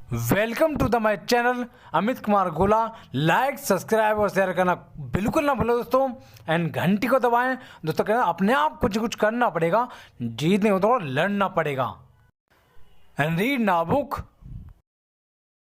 Welcome to the my channel Amit Kumar Gola. Like subscribe और share करना बिल्कुल ना भूलो दोस्तों, एंड घंटी को दबाएं दोस्तों। कहना अपने आप कुछ करना पड़ेगा, जीतने हो तो लड़ना पड़ेगा। एंड रीड ना बुक।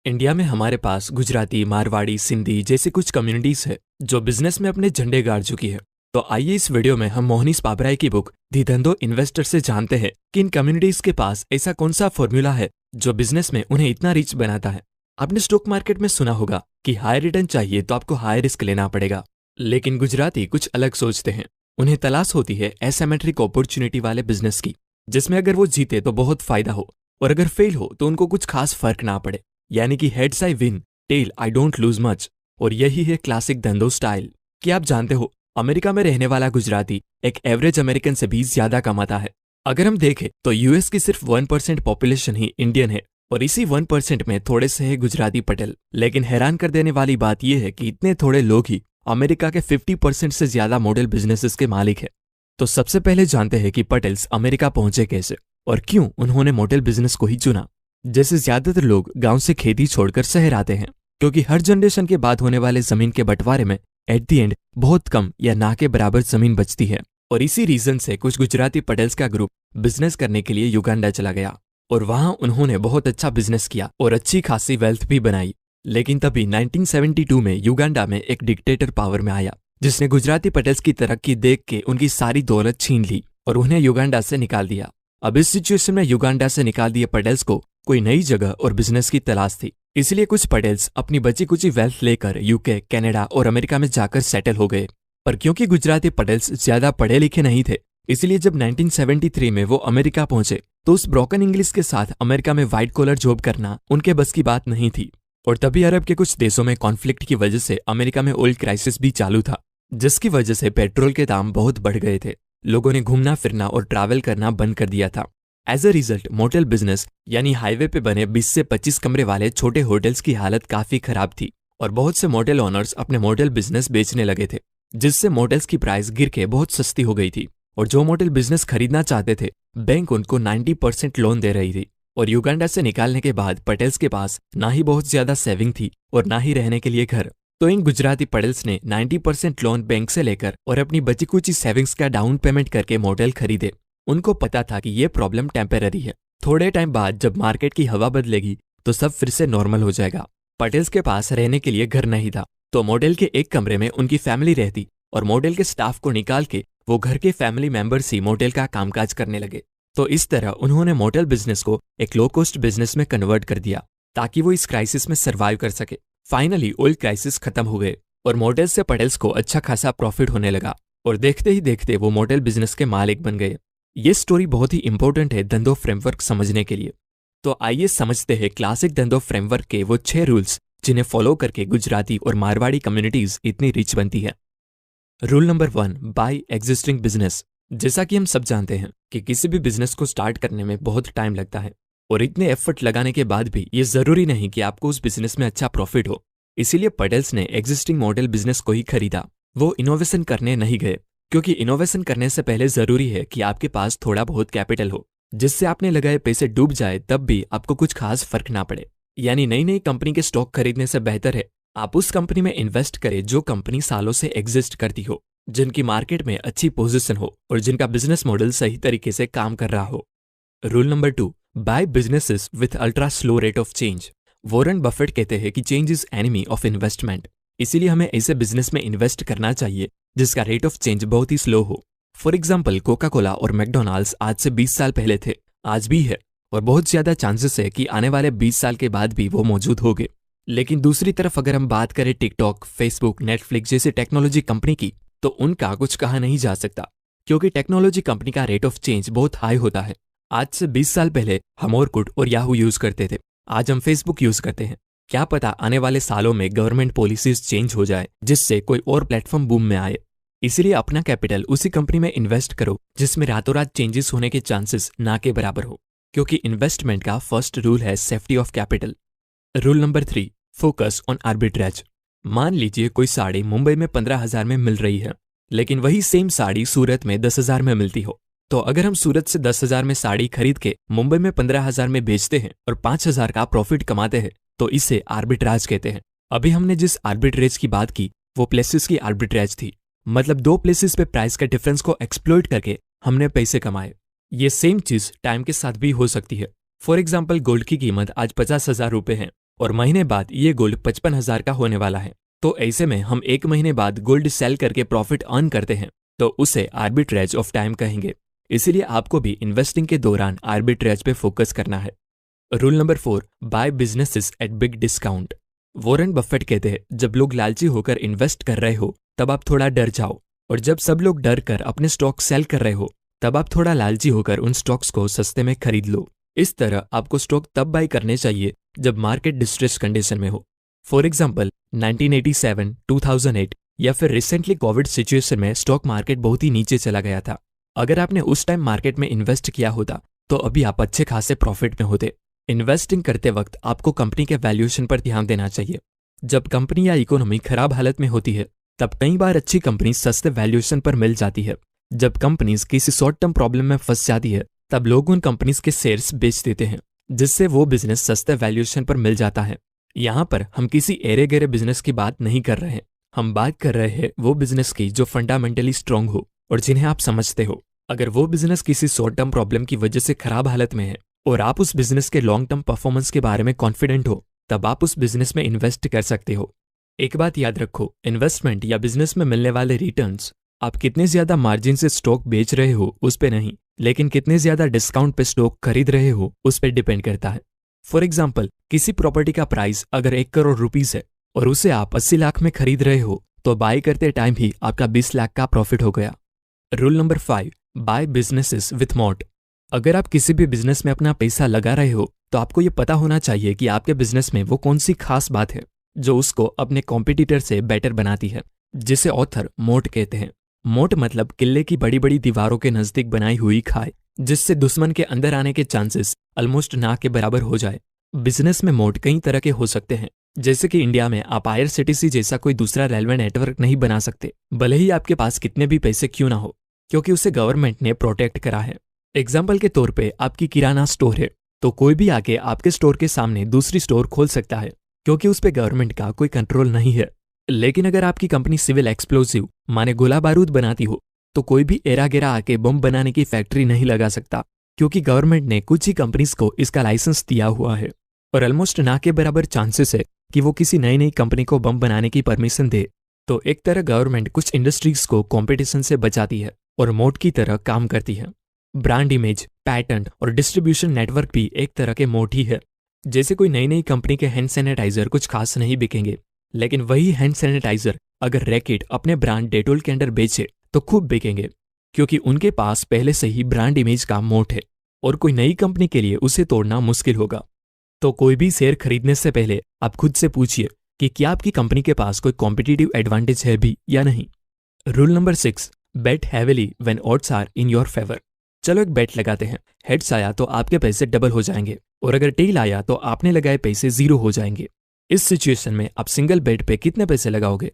इंडिया में हमारे पास गुजराती, मारवाड़ी, सिंधी जैसी कुछ कम्युनिटीज है जो बिजनेस में अपने झंडे गाड़ चुकी है। तो आइए इस वीडियो में हम मोहनीश पाबराई की बुक दी धंधो इन्वेस्टर से जानते हैं कि इन कम्युनिटीज के पास ऐसा कौन सा फॉर्मूला है जो बिजनेस में उन्हें इतना रिच बनाता है। आपने स्टॉक मार्केट में सुना होगा कि हाई रिटर्न चाहिए तो आपको हाई रिस्क लेना पड़ेगा, लेकिन गुजराती कुछ अलग सोचते हैं। उन्हें तलाश होती है एसिमेट्रिक अपॉर्चुनिटी वाले बिजनेस की, जिसमें अगर वो जीते तो बहुत फायदा हो और अगर फेल हो तो उनको कुछ खास फर्क ना पड़े, यानी कि heads I win, tail I don't lose much. और यही है क्लासिक धंधो स्टाइल। क्या आप जानते हो अमेरिका में रहने वाला गुजराती एक एवरेज अमेरिकन से भी ज्यादा कमाता है। अगर हम देखें तो यूएस की सिर्फ 1% पॉपुलेशन ही इंडियन है और इसी 1% में थोड़े से है गुजराती पटेल। लेकिन हैरान कर देने वाली बात यह है कि इतने थोड़े लोग ही अमेरिका के 50% से ज्यादा मॉडल बिजनेसेस के मालिक है। तो सबसे पहले जानते हैं कि पटेल्स अमेरिका पहुंचे कैसे और क्यों उन्होंने मॉडल बिजनेस को ही चुना। जैसे ज्यादातर लोग गांव से खेती छोड़कर शहर आते हैं, क्योंकि हर जनरेशन के बाद होने वाले जमीन के बंटवारे में एट दी एंड बहुत कम या ना के बराबर जमीन बचती है। और इसी रीजन से कुछ गुजराती पटेल्स का ग्रुप बिजनेस करने के लिए युगांडा चला गया और वहां उन्होंने बहुत अच्छा बिजनेस किया और अच्छी खासी वेल्थ भी बनाई। लेकिन तभी 1972 में युगांडा में एक डिक्टेटर पावर में आया, जिसने गुजराती पटेल्स की तरक्की देख के उनकी सारी दौलत छीन ली और उन्हें युगांडा से निकाल दिया। अब इस सिचुएशन में युगांडा से निकाल दिए पटेल्स को कोई नई जगह और बिजनेस की तलाश थी। इसलिए कुछ पटेल्स अपनी बची कुची वेल्थ लेकर यूके, कनाडा और अमेरिका में जाकर सेटल हो गए। पर क्योंकि गुजराती पटेल्स ज्यादा पढ़े लिखे नहीं थे, इसलिए जब 1973 में वो अमेरिका पहुंचे तो उस ब्रोकन इंग्लिश के साथ अमेरिका में व्हाइट कॉलर जॉब करना उनके बस की बात नहीं थी। और तभी अरब के कुछ देशों में कॉन्फ्लिक्ट की वजह से अमेरिका में ऑयल क्राइसिस भी चालू था, जिसकी वजह से पेट्रोल के दाम बहुत बढ़ गए थे। लोगों ने घूमना फिरना और ट्रैवल करना बंद कर दिया था। As a result motel business यानी हाईवे पे बने 20 से 25 कमरे वाले छोटे होटल्स की हालत काफी खराब थी और बहुत से मोटेल ओनर्स अपने मोटेल बिजनेस बेचने लगे थे, जिससे मोटेल्स की प्राइस गिर के बहुत सस्ती हो गई थी। और जो मोटेल बिजनेस खरीदना चाहते थे, बैंक उनको 90% लोन दे रही थी। और युगांडा से निकालने के बाद पटेल्स के पास ना ही बहुत ज्यादा सेविंग थी और ना ही रहने के लिए घर। तो इन गुजराती पटेल्स ने 90% लोन बैंक से लेकर और अपनी बची कुची सेविंग्स का डाउन पेमेंट करके मोटेल खरीदे। उनको पता था कि ये प्रॉब्लम टेम्पररी है, थोड़े टाइम बाद जब मार्केट की हवा बदलेगी तो सब फिर से नॉर्मल हो जाएगा। पटेल्स के पास रहने के लिए घर नहीं था, तो मॉडल के एक कमरे में उनकी फैमिली रहती और मॉडल के स्टाफ को निकाल के वो घर के फैमिली मेंबर्स ही मोटेल का कामकाज करने लगे। तो इस तरह उन्होंने मोटेल बिजनेस को एक लो कॉस्ट बिजनेस में कन्वर्ट कर दिया ताकि वो इस क्राइसिस में सर्वाइव कर सके। फाइनली ऑयल क्राइसिस खत्म हो गए और मोटेल से पटेल्स को अच्छा खासा प्रॉफिट होने लगा और देखते ही देखते वो मोटेल बिजनेस के मालिक बन गए। ये स्टोरी बहुत ही इंपॉर्टेंट है धंधो फ्रेमवर्क समझने के लिए। तो आइए समझते हैं क्लासिक धंधो फ्रेमवर्क के वो 6 रूल्स जिन्हें फॉलो करके गुजराती और मारवाड़ी कम्युनिटीज इतनी रिच बनती है। Rule number 1, buy existing business. जैसा कि हम सब जानते हैं कि किसी भी बिजनेस को स्टार्ट करने में बहुत टाइम लगता है और इतने एफर्ट लगाने के बाद भी ये जरूरी नहीं कि आपको उस बिजनेस में अच्छा प्रॉफिट हो। इसीलिए पटेल्स ने एग्जिस्टिंग मॉडल बिजनेस को ही खरीदा। वो इनोवेशन करने नहीं गए, क्योंकि इनोवेशन करने से पहले जरूरी है कि आपके पास थोड़ा बहुत कैपिटल हो, जिससे आपने लगाए पैसे डूब जाए तब भी आपको कुछ खास फर्क ना पड़े। यानी नई नई कंपनी के स्टॉक खरीदने से बेहतर है आप उस कंपनी में इन्वेस्ट करें जो कंपनी सालों से एग्जिस्ट करती हो, जिनकी मार्केट में अच्छी पोजीशन हो और जिनका बिजनेस मॉडल सही तरीके से काम कर रहा हो। Rule number 2, buy businesses with ultra slow rate of change. Warren Buffett कहते हैं कि change is enemy of investment. इसीलिए हमें ऐसे बिजनेस में इन्वेस्ट करना चाहिए जिसका रेट ऑफ चेंज बहुत ही स्लो हो। फॉर एग्जाम्पल कोका कोला और मैकडोनाल्ड्स आज से 20 साल पहले थे, आज भी है और बहुत ज्यादा चांसेस है कि आने वाले 20 साल के बाद भी वो मौजूद होंगे। लेकिन दूसरी तरफ अगर हम बात करें टिकटॉक, फेसबुक, नेटफ्लिक्स जैसी टेक्नोलॉजी कंपनी की, तो उनका कुछ कहा नहीं जा सकता, क्योंकि टेक्नोलॉजी कंपनी का रेट ऑफ चेंज बहुत हाई होता है। आज से 20 साल पहले हम ऑरकुट और याहू यूज करते थे, आज हम फेसबुक यूज करते हैं। क्या पता आने वाले सालों में गवर्नमेंट पॉलिसीज चेंज हो जाए जिससे कोई और प्लेटफॉर्म बूम में आए। इसीलिए अपना कैपिटल उसी कंपनी में इन्वेस्ट करो जिसमें रातों रात चेंजेस होने के चांसेस ना के बराबर हो, क्योंकि इन्वेस्टमेंट का फर्स्ट रूल है safety of capital. Rule number 3, focus on arbitrage. मान लीजिए कोई साड़ी मुंबई में 15,000 में मिल रही है, लेकिन वही सेम साड़ी सूरत में 10,000 में मिलती हो, तो अगर हम सूरत से 10,000 में साड़ी खरीद के मुंबई में 15,000 में बेचते हैं और 5,000 का प्रॉफिट कमाते हैं तो इसे आर्बिट्राज कहते हैं। अभी हमने जिस आर्बिट्रेज की बात की वो प्लेसेस की आर्बिट्रेज थी, मतलब दो प्लेसेस पे प्राइस का डिफरेंस को एक्सप्लॉइट करके हमने पैसे कमाए। ये सेम चीज टाइम के साथ भी हो सकती है। फॉर एग्जाम्पल, गोल्ड की कीमत आज 50,000 रुपए है और महीने बाद ये गोल्ड 55,000 का होने वाला है। तो ऐसे में हम 1 महीने बाद गोल्ड सेल करके प्रॉफिट अर्न करते हैं तो उसे आर्बिट्रेज ऑफ टाइम कहेंगे। इसीलिए आपको भी इन्वेस्टिंग के दौरान आर्बिट्रेज पे फोकस करना है। Rule number 4, buy businesses at big discount. Warren Buffett कहते हैं, जब लोग लालची होकर इन्वेस्ट कर रहे हो तब आप थोड़ा डर जाओ, और जब सब लोग डर कर अपने स्टॉक सेल कर रहे हो तब आप थोड़ा लालची होकर उन स्टॉक्स को सस्ते में खरीद लो। इस तरह आपको स्टॉक तब बाय करने चाहिए जब मार्केट डिस्ट्रेस कंडीशन में हो। फॉर एग्जाम्पल 1987, 2008 या फिर रिसेंटली कोविड सिचुएशन में स्टॉक मार्केट बहुत ही नीचे चला गया था। अगर आपने उस टाइम मार्केट में इन्वेस्ट किया होता तो अभी आप अच्छे खासे प्रॉफिट में होते। इन्वेस्टिंग करते वक्त आपको कंपनी के वैल्यूएशन पर ध्यान देना चाहिए। जब कंपनी या इकोनॉमी खराब हालत में होती है तब कई बार अच्छी कंपनी सस्ते वैल्यूएशन पर मिल जाती है। जब कंपनीज किसी शॉर्ट टर्म प्रॉब्लम में फंस जाती है तब लोग उन कंपनीज के शेयर्स बेच देते हैं, जिससे वो बिजनेस सस्ते वैल्यूएशन पर मिल जाता है। यहाँ पर हम किसी एरे गेरे बिजनेस की बात नहीं कर रहे हैं, हम बात कर रहे हैं वो बिजनेस की जो फंडामेंटली स्ट्रांग हो और जिन्हें आप समझते हो। अगर वो बिजनेस किसी शॉर्ट टर्म प्रॉब्लम की वजह से खराब हालत में है और आप उस बिजनेस के लॉन्ग टर्म परफॉर्मेंस के बारे में कॉन्फिडेंट हो तब आप उस बिजनेस में इन्वेस्ट कर सकते हो। एक बात याद रखो, इन्वेस्टमेंट या बिजनेस में मिलने वाले रिटर्न्स आप कितने ज्यादा मार्जिन से स्टॉक बेच रहे हो उस पे नहीं, लेकिन कितने ज्यादा डिस्काउंट पे स्टॉक खरीद रहे हो उस पे डिपेंड करता है। फॉर एग्जाम्पल, किसी प्रॉपर्टी का प्राइस अगर 1 करोड़ रुपीज है और उसे आप 80 लाख में खरीद रहे हो तो बाय करते टाइम ही आपका 20 लाख का प्रॉफिट हो गया। Rule number 5, buy businesses with moat. अगर आप किसी भी बिजनेस में अपना पैसा लगा रहे हो तो आपको ये पता होना चाहिए कि आपके बिजनेस में वो कौन सी खास बात है जो उसको अपने कॉम्पिटिटर से बेटर बनाती है, जिसे ऑथर मोट कहते हैं। मोट मतलब किले की बड़ी बड़ी दीवारों के नजदीक बनाई हुई खाई, जिससे दुश्मन के अंदर आने के चांसेस ऑलमोस्ट ना के बराबर हो जाए। बिजनेस में मोट कई तरह के हो सकते हैं, जैसे कि इंडिया में आप IRCTC जैसा कोई दूसरा रेलवे नेटवर्क नहीं बना सकते, भले ही आपके पास कितने भी पैसे क्यों ना हो, क्योंकि उसे गवर्नमेंट ने प्रोटेक्ट करा है। एग्जाम्पल के तौर पे आपकी किराना स्टोर है तो कोई भी आके आपके स्टोर के सामने दूसरी स्टोर खोल सकता है क्योंकि उस पे गवर्नमेंट का कोई कंट्रोल नहीं है। लेकिन अगर आपकी कंपनी सिविल एक्सप्लोसिव माने गोला बारूद बनाती हो तो कोई भी एरा गेरा आके बम बनाने की फैक्ट्री नहीं लगा सकता, क्योंकि गवर्नमेंट ने कुछ ही कंपनीज को इसका लाइसेंस दिया हुआ है और ऑलमोस्ट ना के बराबर चांसेस है कि वो किसी नई कंपनी को बम बनाने की परमिशन दे। तो एक तरह गवर्नमेंट कुछ इंडस्ट्रीज को कंपटीशन से बचाती है और मोट की तरह काम करती है। ब्रांड इमेज, पैटेंट और डिस्ट्रीब्यूशन नेटवर्क भी एक तरह के मोट ही है। जैसे कोई नई कंपनी के हैंड सैनिटाइजर कुछ खास नहीं बिकेंगे, लेकिन वही हैंड सैनिटाइजर अगर रैकेट अपने ब्रांड डेटोल के अंडर बेचे तो खूब बिकेंगे, क्योंकि उनके पास पहले से ही ब्रांड इमेज का मोट है और कोई नई कंपनी के लिए उसे तोड़ना मुश्किल होगा। तो कोई भी शेयर खरीदने से पहले आप खुद से पूछिए कि क्या आपकी कंपनी के पास कोई कॉम्पिटिटिव एडवांटेज है भी या नहीं। Rule number 6, bet heavily when odds are in your favour. चलो एक बेट लगाते हैं, हेड्स आया तो आपके पैसे डबल हो जाएंगे और अगर टेल आया तो आपने लगाए पैसे 0 हो जाएंगे। इस सिचुएशन में आप सिंगल बेट पे कितने पैसे लगाओगे?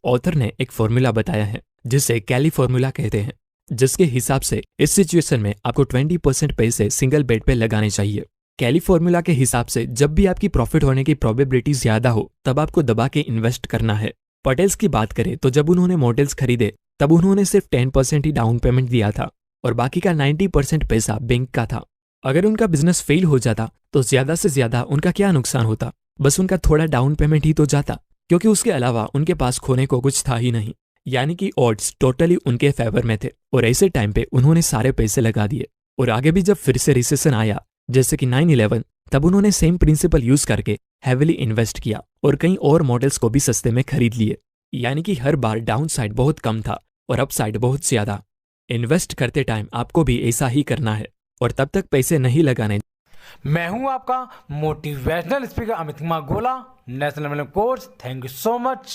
ऑथर ने एक फॉर्मूला बताया है जिसे कैली फॉर्मूला कहते हैं, जिसके हिसाब से इस सिचुएशन में आपको 20% पैसे सिंगल बेट पे लगाने चाहिए। कैली फॉर्मूला के हिसाब से जब भी आपकी प्रॉफिट होने की प्रोबेबिलिटी ज्यादा हो तब आपको दबा के इन्वेस्ट करना है। पटेल्स की बात करें तो जब उन्होंने मॉडल्स खरीदे तब उन्होंने सिर्फ 10% ही डाउन पेमेंट दिया था और बाकी का 90% पैसा बैंक का था। अगर उनका बिजनेस फेल हो जाता तो ज्यादा से ज्यादा उनका क्या नुकसान होता, बस उनका थोड़ा डाउन पेमेंट ही तो जाता, क्योंकि उसके अलावा उनके पास खोने को कुछ था ही नहीं। यानी कि ऑड्स टोटली उनके फेवर में थे और ऐसे टाइम पे उन्होंने सारे पैसे लगा दिए। और आगे भी जब फिर से रिसेशन आया जैसे कि 9/11, तब उन्होंने सेम प्रिंसिपल यूज करके हैवीली इन्वेस्ट किया और कई और मॉडल्स को भी सस्ते में खरीद लिए। यानी कि हर बार डाउन साइड बहुत कम था और अप साइड बहुत ज्यादा। इन्वेस्ट करते टाइम आपको भी ऐसा ही करना है और तब तक पैसे नहीं लगाने। मैं हूं आपका मोटिवेशनल स्पीकर अमित कुमार गोला, national coach. Thank you so much.